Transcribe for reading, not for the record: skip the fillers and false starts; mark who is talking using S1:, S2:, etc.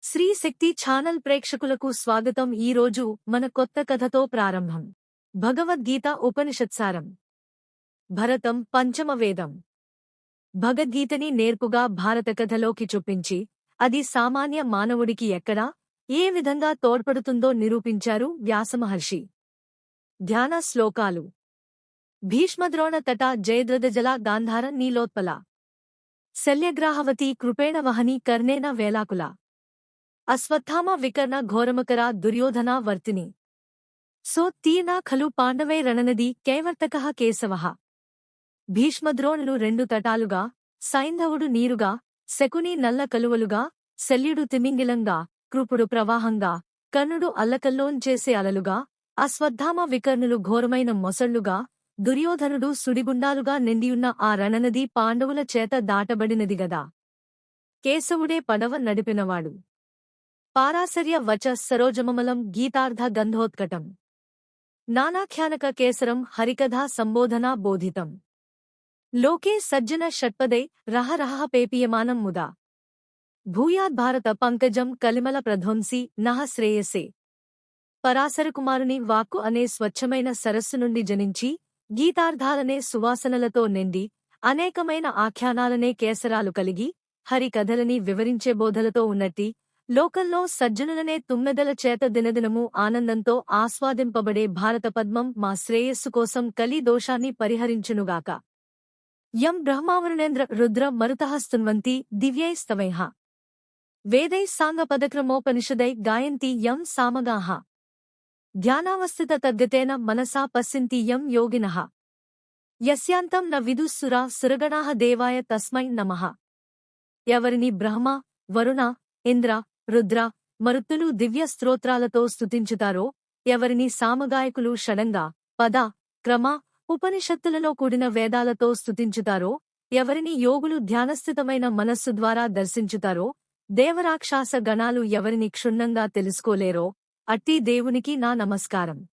S1: శ్రీ శక్తి channel ప్రేక్షకులకు స్వాగతం. ఈరోజు మన కొత్త కథతో ప్రారంభం. భగవద్గీత ఉపనిషత్సారం. భరతం పంచమ వేదం. భగవద్గీతని నేర్పుగా భారత కథలోకి చొప్పించి అది సామాన్య మానవుడికి ఎక్కడా ఏ విధంగా తోడ్పడుతుందో నిరూపించారు వ్యాసమహర్షి. ధ్యాన శ్లోకాలు. భీష్మద్రోణ తట జయద్రథజల గాంధార నీలోత్పల శల్యగ్రాహవతి కృపేణ వహని కర్ణేన వేలాకుల అశ్వత్థామ వికర్ణ ఘోరమకర దుర్యోధన వర్తిని సోత్తీర్ణ ఖలు పాండవై రణనది కైవర్తకః కేశవః. భీష్మద్రోణులు రెండు తటాలుగా, సైంధవుడు నీరుగా, శకుని నల్ల కలువలుగా, శల్యుడు తిమింగిలంగా, కృపుడు ప్రవాహంగా, కర్ణుడు అల్లకల్లోంచేసే అలలుగా, అశ్వత్థామ వికర్ణులు ఘోరమైన మొసళ్లుగా, దుర్యోధనుడు సుడిగుండాలుగా నిండియున్న ఆ రణనది పాండవుల చేత దాటబడినది గదా. కేశవుడే పడవ నడిపినవాడు. పారాశర్య వచ సరోజమమలం గీతార్థ గంధోత్కటం నానాఖ్యానక కేసరం హరికథా సంబోధనా బోధితం లోకే సజ్జన షట్పదై రహరహ పేపీయమానం ముదా భూయాద్భారత పంకజం కలిమల ప్రధ్వంసి నహ శ్రేయసే. పరాశరకుమారుని వాక్కు అనే స్వచ్ఛమైన సరస్సు నుండి జనించి గీతార్థాలనే సువాసనలతో నిండి అనేకమైన ఆఖ్యానాలనే కేసరాలు కలిగి హరికథలని వివరించే బోధలతో ఉన్నట్టి లోకంలో సజ్జనులనే తుమ్మెదల చేత దినదినము ఆనందంతో ఆస్వాదింపబడే భారతపద్మం మా శ్రేయస్సు కోసం కలి దోషాన్ని పరిహరించునుగాక. యం బ్రహ్మావరుణేంద్ర రుద్ర మరుతః స్తున్వంతి దివ్యైస్తవైః వేదైః సాంగపదక్రమోపనిషదై గాయంతి యం సామగాః ధ్యానావస్థిత తద్గతేన మనసా పశ్యంతి యం యోగినః యస్యాంతం న విదుఃసురా సురగణాః దేవాయ తస్మై నమః. ఎవరిని బ్రహ్మ, వరుణ, ఇంద్ర, రుద్ర, మరుత్తులు దివ్య స్తోత్రాలతో స్తుతించుతారో, ఎవరిని సామగాయకులు షడంగా, పద, క్రమ, ఉపనిషత్తులలో కూడిన వేదాలతో స్తుతించుతారో, ఎవరిని యోగులు ధ్యానస్థితమైన మనస్సు ద్వారా దర్శించుతారో, దేవరాక్షాస గణాలు ఎవరిని క్షుణ్ణంగా తెలుసుకోలేరో, అట్టి దేవునికి నా నమస్కారం.